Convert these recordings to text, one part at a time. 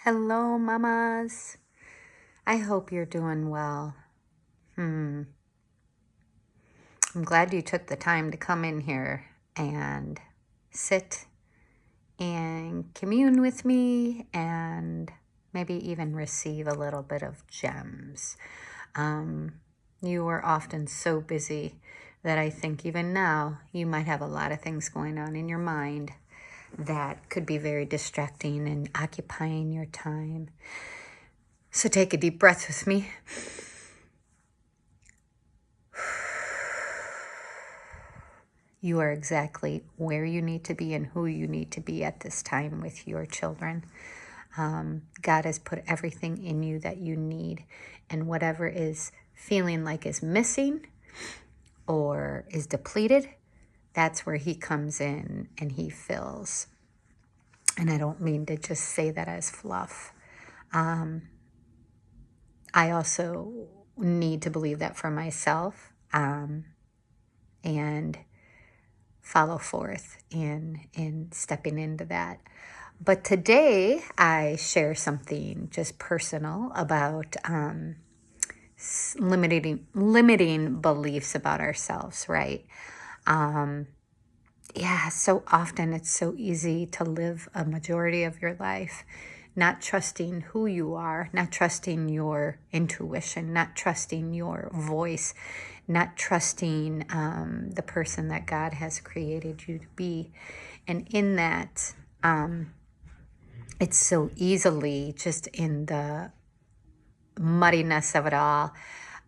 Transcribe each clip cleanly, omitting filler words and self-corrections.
Hello, mamas. I hope you're doing well. I'm glad you took the time to come in here and sit and commune with me and maybe even receive a little bit of gems. You are often so busy that I think even now you might have a lot of things going on in your mind that could be very distracting and occupying your time. So take a deep breath with me. You are exactly where you need to be and who you need to be at this time with your children. God has put everything in you that you need, and whatever is feeling like is missing or is depleted, that's where He comes in and He fills. And I don't mean to just say that as fluff. I also need to believe that for myself, and follow forth in stepping into that. But today I share something just personal about limiting beliefs about ourselves, right? Yeah, so often it's so easy to live a majority of your life not trusting who you are, not trusting your intuition, not trusting your voice, not trusting the person that God has created you to be. And in that, it's so easily just in the muddiness of it all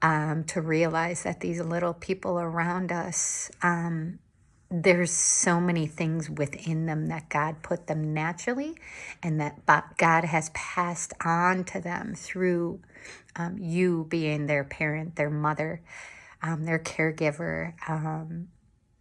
to realize that these little people around us, there's so many things within them that God put them naturally and that God has passed on to them through you being their parent, their mother, their caregiver,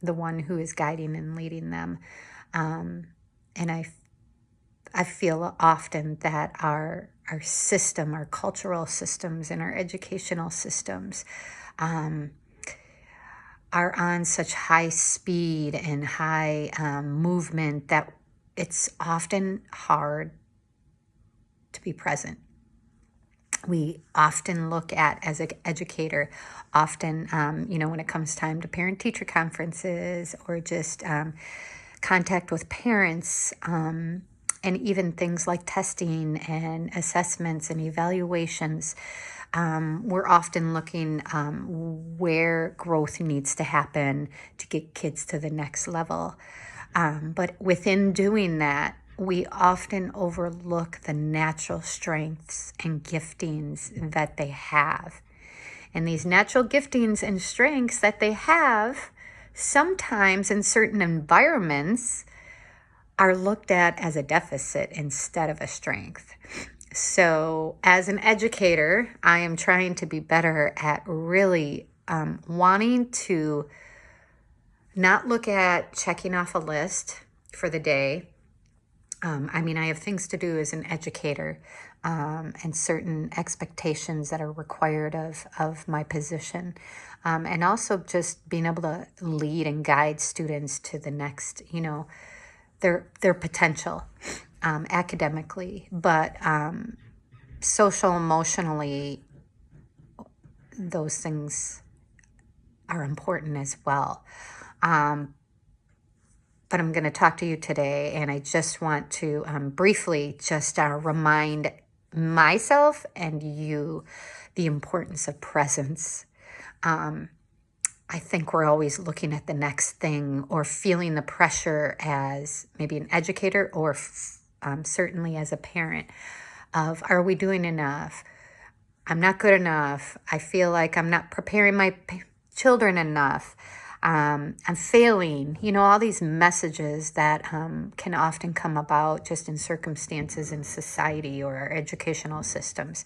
the one who is guiding and leading them. And I feel often that our system, our cultural systems and our educational systems are on such high speed and high movement that it's often hard to be present. We often look at, as an educator, often, when it comes time to parent-teacher conferences or just contact with parents, and even things like testing and assessments and evaluations, we're often looking where growth needs to happen to get kids to the next level. But within doing that, we often overlook the natural strengths and giftings that they have. And these natural giftings and strengths that they have, sometimes in certain environments, are looked at as a deficit instead of a strength. So as an educator, I am trying to be better at really wanting to not look at checking off a list for the day. I have things to do as an educator, and certain expectations that are required of my position. And also just being able to lead and guide students to the next, their potential academically, but social, emotionally, those things are important as well. But I'm going to talk to you today, and I just want to briefly just remind myself and you the importance of presence. I think we're always looking at the next thing or feeling the pressure as maybe an educator or certainly as a parent of, are we doing enough? I'm not good enough. I feel like I'm not preparing my children enough. I'm failing. All these messages that can often come about just in circumstances in society or our educational systems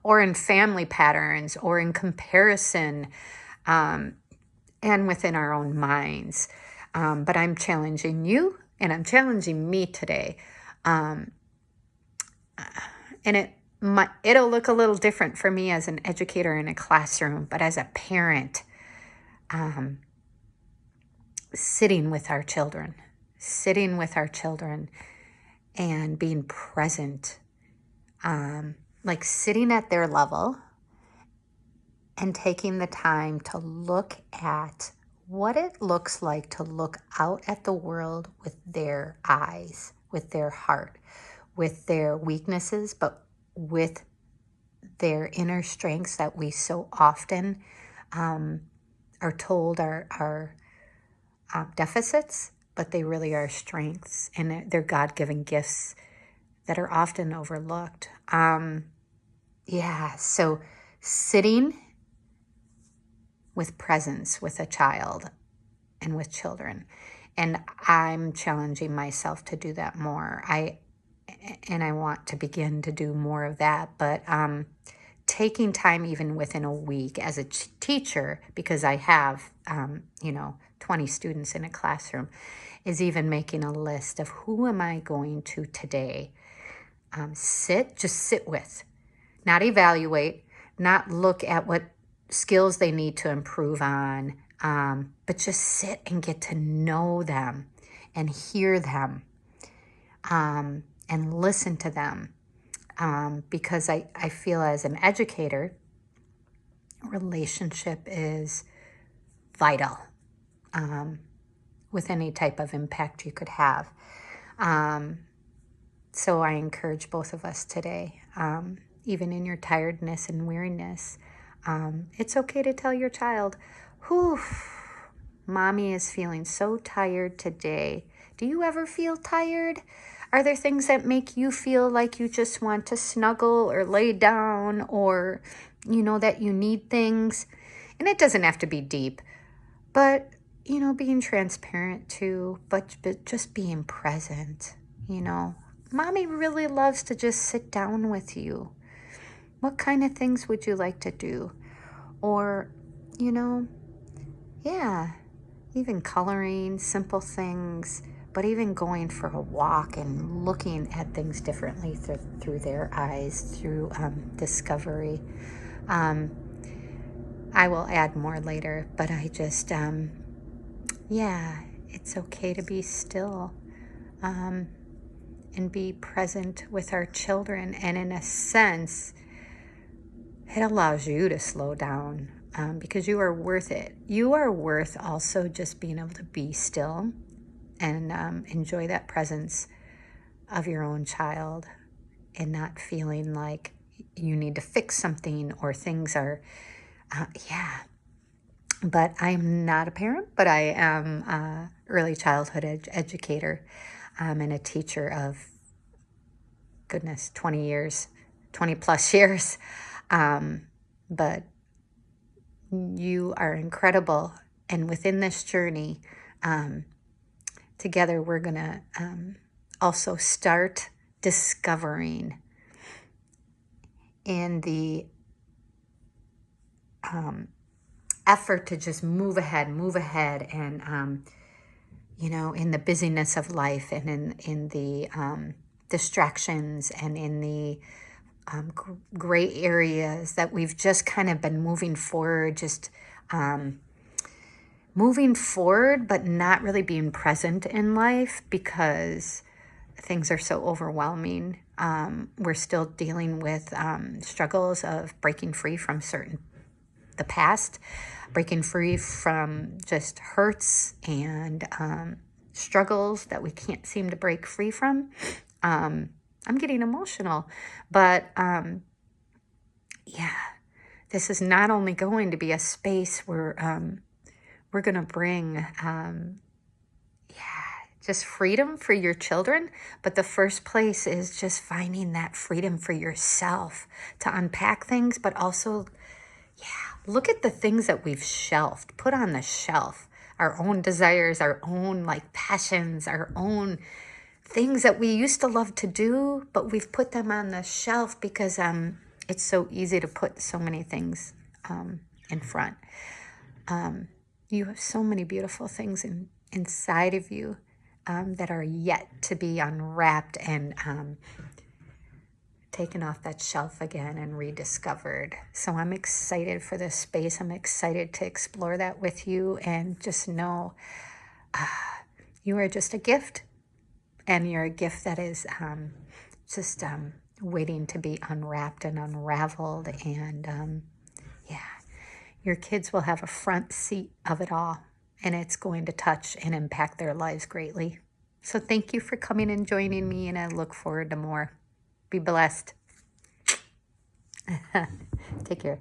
or in family patterns or in comparison, and within our own minds. But I'm challenging you and I'm challenging me today. And it'll look a little different for me as an educator in a classroom, but as a parent, sitting with our children and being present like sitting at their level and taking the time to look at what it looks like to look out at the world with their eyes, with their heart, with their weaknesses, but with their inner strengths that we so often are told are deficits, but they really are strengths, and they're God-given gifts that are often overlooked. So sitting with presence with a child and with children. And I'm challenging myself to do that more. I want to begin to do more of that, but taking time even within a week as a teacher, because I have 20 students in a classroom, is even making a list of who am I going to today just sit with, not evaluate, not look at what skills they need to improve on, but just sit and get to know them and hear them and listen to them. Because I feel as an educator, relationship is vital with any type of impact you could have. So I encourage both of us today, even in your tiredness and weariness, it's okay to tell your child, whew, mommy is feeling so tired today. Do you ever feel tired? Are there things that make you feel like you just want to snuggle or lay down, or, that you need things? And it doesn't have to be deep, but, being transparent too, but just being present, Mommy really loves to just sit down with you. What kind of things would you like to do? Or, even coloring, simple things, but even going for a walk and looking at things differently through their eyes, through discovery. I will add more later, but I just, it's okay to be still. And be present with our children. And in a sense, it allows you to slow down because you are worth it. You are worth also just being able to be still and enjoy that presence of your own child and not feeling like you need to fix something or things are, But I'm not a parent, but I am an early childhood educator and a teacher of, 20 plus years. But you are incredible. And within this journey, together we're going to also start discovering in the effort to just move ahead and, in the busyness of life and in the distractions and in the gray areas that we've just kind of been moving forward, but not really being present in life because things are so overwhelming. We're still dealing with struggles of breaking free from the past, breaking free from just hurts and struggles that we can't seem to break free from. I'm getting emotional, but this is not only going to be a space where we're going to bring just freedom for your children, but the first place is just finding that freedom for yourself to unpack things, but also look at the things that we've shelved, put on the shelf, our own desires, our own passions, our own things that we used to love to do, but we've put them on the shelf because it's so easy to put so many things in front. You have so many beautiful things inside of you that are yet to be unwrapped and taken off that shelf again and rediscovered. So I'm excited for this space. I'm excited to explore that with you and just know you are just a gift. And you're a gift that is waiting to be unwrapped and unraveled. And yeah, your kids will have a front seat of it all, and it's going to touch and impact their lives greatly. So thank you for coming and joining me, and I look forward to more. Be blessed. Take care.